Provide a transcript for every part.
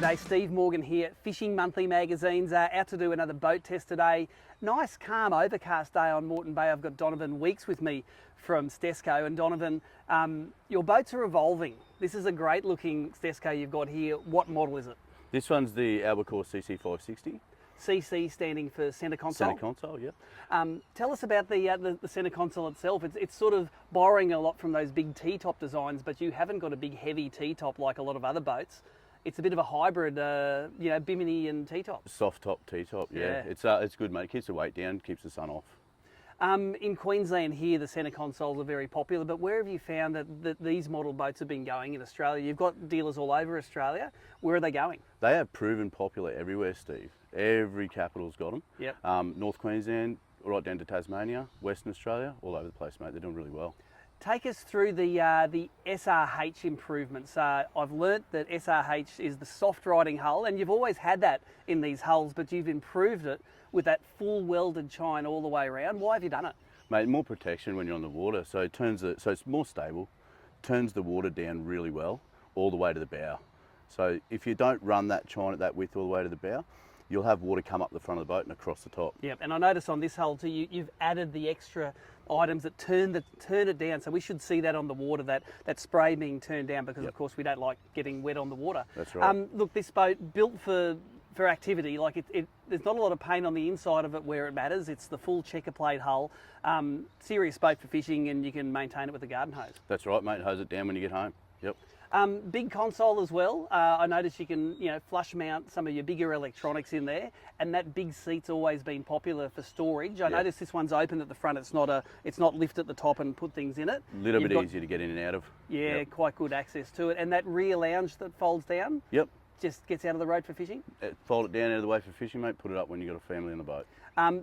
G'day, Steve Morgan here, Fishing Monthly Magazine's out to do another boat test today. Nice, calm, overcast day on Moreton Bay. I've got Donovan Weeks with me from Stessco. And Donovan, your boats are evolving. This is a great looking Stessco you've got here. What model is it? This one's the Albacore CC560. CC standing for centre console? Centre console, yep. Tell us about the centre console itself. It's sort of borrowing a lot from those big T-top designs, but you haven't got a big heavy T-top like a lot of other boats. It's a bit of a hybrid, bimini and T-top. Soft top T-top, yeah. It's good, mate. It keeps the weight down, keeps the sun off. In Queensland here, the centre consoles are very popular, but where have you found that these model boats have been going in Australia? You've got dealers all over Australia. Where are they going? They have proven popular everywhere, Steve. Every capital's got them. Yep. North Queensland, right down to Tasmania, Western Australia, all over the place, mate. They're doing really well. Take us through the SRH improvements. I've learnt that SRH is the soft riding hull, and you've always had that in these hulls, but you've improved it with that full welded chine all the way around. Why have you done it? Mate, more protection when you're on the water, so it's more stable, turns the water down really well all the way to the bow. So if you don't run that chine at that width all the way to the bow, you'll have water come up the front of the boat and across the top. Yep, and I notice on this hull too, you've added the extra items that turn it down. So we should see that on the water, that spray being turned down, because of course we don't like getting wet on the water. That's right. Look, this boat built for activity. Like there's not a lot of paint on the inside of it where it matters. It's the full checker plate hull. Serious boat for fishing, and you can maintain it with a garden hose. That's right, mate. Hose it down when you get home. Yep. Big console as well. I noticed you can, flush mount some of your bigger electronics in there, and that big seat's always been popular for storage. I noticed this one's open at the front. It's not lift at the top and put things in it. A little bit easier to get in and out of. Yeah, quite good access to it. And that rear lounge that folds down. Yep. Just gets out of the road for fishing. Fold it down out of the way for fishing, mate. Put it up when you've got a family on the boat.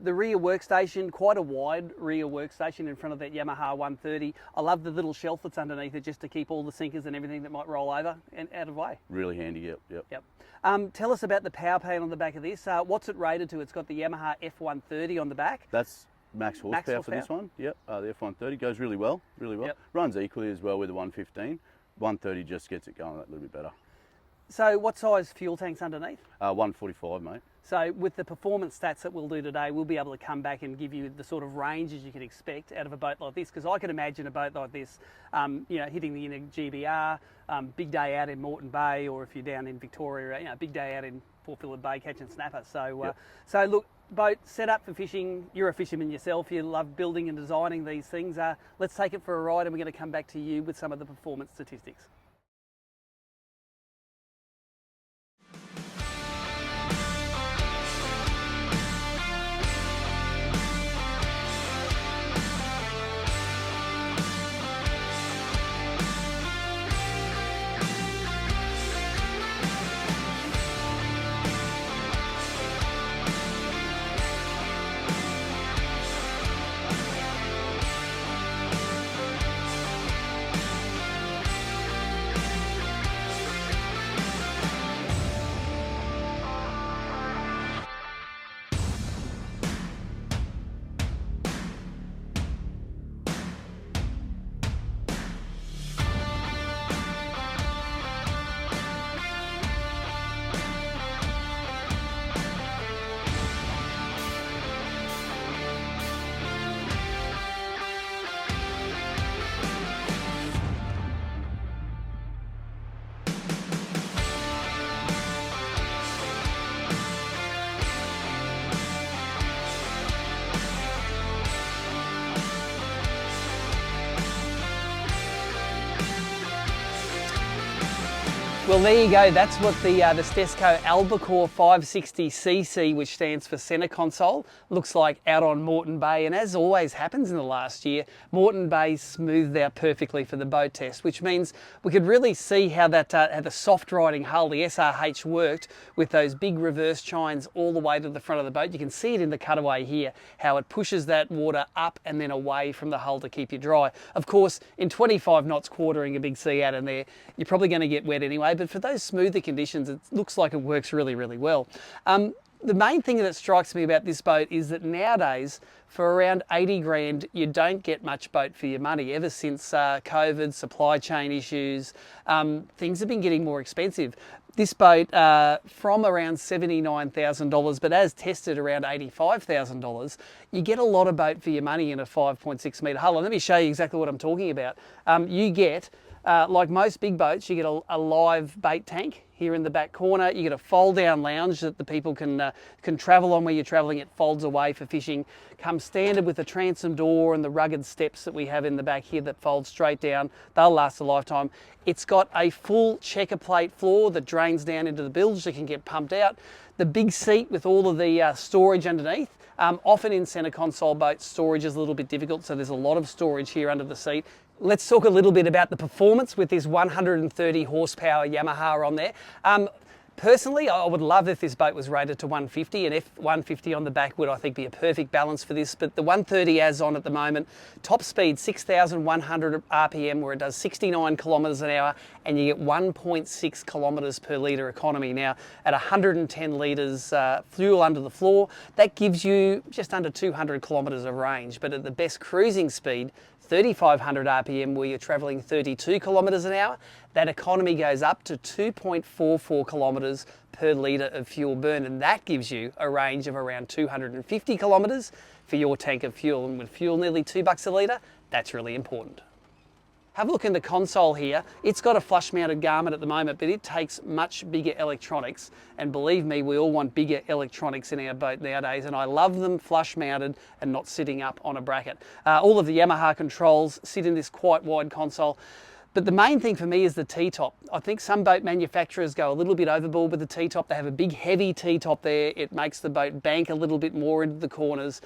The rear workstation, quite a wide rear workstation in front of that Yamaha 130. I love the little shelf that's underneath it, just to keep all the sinkers and everything that might roll over and out of the way. Really handy, yep. Tell us about the power pan on the back of this. What's it rated to? It's got the Yamaha F130 on the back. That's max horsepower for this one. Yep, the F130 goes really well. Yep. Runs equally as well with the 115. 130 just gets it going a little bit better. So what size fuel tank's underneath? 145, mate. So with the performance stats that we'll do today, we'll be able to come back and give you the sort of ranges you can expect out of a boat like this, because I can imagine a boat like this, hitting the inner GBR, big day out in Moreton Bay, or if you're down in Victoria, big day out in Port Phillip Bay catching snapper. So, so look, boat set up for fishing. You're a fisherman yourself. You love building and designing these things. Let's take it for a ride, and we're going to come back to you with some of the performance statistics. Well, there you go. That's what the Stessco Albacore 560cc, which stands for centre console, looks like out on Moreton Bay. And as always happens in the last year, Moreton Bay smoothed out perfectly for the boat test, which means we could really see how that how the soft riding hull, the SRH, worked with those big reverse chines all the way to the front of the boat. You can see it in the cutaway here, how it pushes that water up and then away from the hull to keep you dry. Of course, in 25 knots quartering a big sea out in there, you're probably going to get wet anyway, but for those smoother conditions, it looks like it works really, really well. The main thing that strikes me about this boat is that nowadays, for around 80 grand, you don't get much boat for your money. Ever since COVID, supply chain issues, things have been getting more expensive. This boat from around $79,000, but as tested around $85,000, you get a lot of boat for your money in a 5.6 metre hull. And let me show you exactly what I'm talking about. You get, like most big boats, you get a live bait tank here in the back corner. You get a fold-down lounge that the people can travel on where you're travelling. It folds away for fishing. Comes standard with the transom door and the rugged steps that we have in the back here that fold straight down. They'll last a lifetime. It's got a full checker plate floor that drains down into the bilge that can get pumped out. The big seat with all of the storage underneath. Often in centre console boats, storage is a little bit difficult, so there's a lot of storage here under the seat. Let's talk a little bit about the performance with this 130 horsepower Yamaha on there. Personally, I would love if this boat was rated to 150, and F150 on the back would, I think, be a perfect balance for this. But the 130 as on at the moment, top speed 6,100 RPM, where it does 69 kilometres an hour, and you get 1.6 kilometres per litre economy. Now, at 110 litres fuel under the floor, that gives you just under 200 kilometres of range. But at the best cruising speed, 3,500 RPM, where you're travelling 32 kilometres an hour, that economy goes up to 2.44 kilometres per litre of fuel burn, and that gives you a range of around 250 kilometres for your tank of fuel. And with fuel nearly $2 a litre, that's really important. Have a look in the console here. It's got a flush mounted Garmin at the moment, but it takes much bigger electronics. And believe me, we all want bigger electronics in our boat nowadays, and I love them flush mounted and not sitting up on a bracket. All of the Yamaha controls sit in this quite wide console. But the main thing for me is the T-top. I think some boat manufacturers go a little bit overboard with the T-top. They have a big heavy T-top there. It makes the boat bank a little bit more into the corners.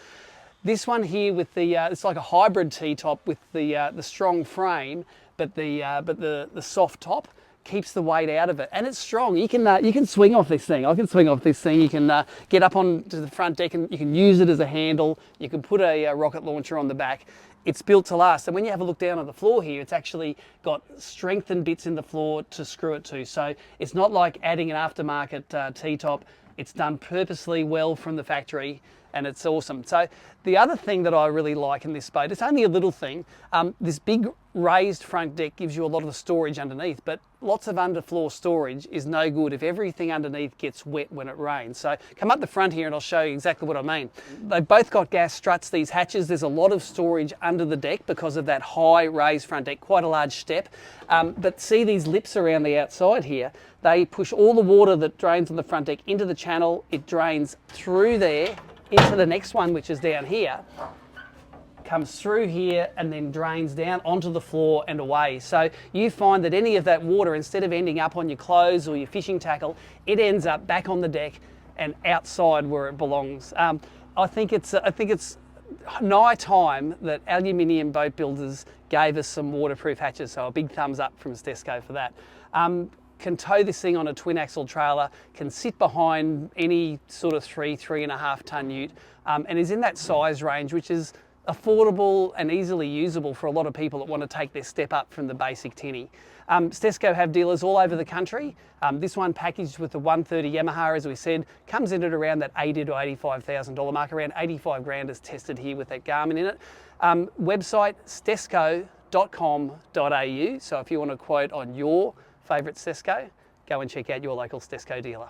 This one here with the, it's like a hybrid T-top with the strong frame, but the soft top keeps the weight out of it, and it's strong. You can swing off this thing. I can swing off this thing. You can get up onto the front deck and you can use it as a handle. You can put a rocket launcher on the back. It's built to last. And when you have a look down on the floor here, it's actually got strengthened bits in the floor to screw it to. So it's not like adding an aftermarket T-top. It's done purposely well from the factory, and it's awesome. So the other thing that I really like in this boat, it's only a little thing, this big raised front deck gives you a lot of the storage underneath, but lots of underfloor storage is no good if everything underneath gets wet when it rains. So come up the front here and I'll show you exactly what I mean. They've both got gas struts, these hatches. There's a lot of storage under the deck because of that high raised front deck, quite a large step. But see these lips around the outside here? They push all the water that drains on the front deck into the channel. It drains through there into the next one, which is down here, comes through here and then drains down onto the floor and away. So you find that any of that water, instead of ending up on your clothes or your fishing tackle, it ends up back on the deck and outside where it belongs. I think it's nigh time that aluminium boat builders gave us some waterproof hatches, so a big thumbs up from Stessco for that. Can tow this thing on a twin axle trailer, can sit behind any sort of 3.5 ton ute, and is in that size range, which is affordable and easily usable for a lot of people that want to take their step up from the basic tinny. Stessco have dealers all over the country. This one packaged with the 130 Yamaha, as we said, comes in at around that $80,000 to $85,000 mark, around 85 grand is tested here with that Garmin in it. Website stessco.com.au, so if you want a quote on your favourite Stessco, go and check out your local Stessco dealer.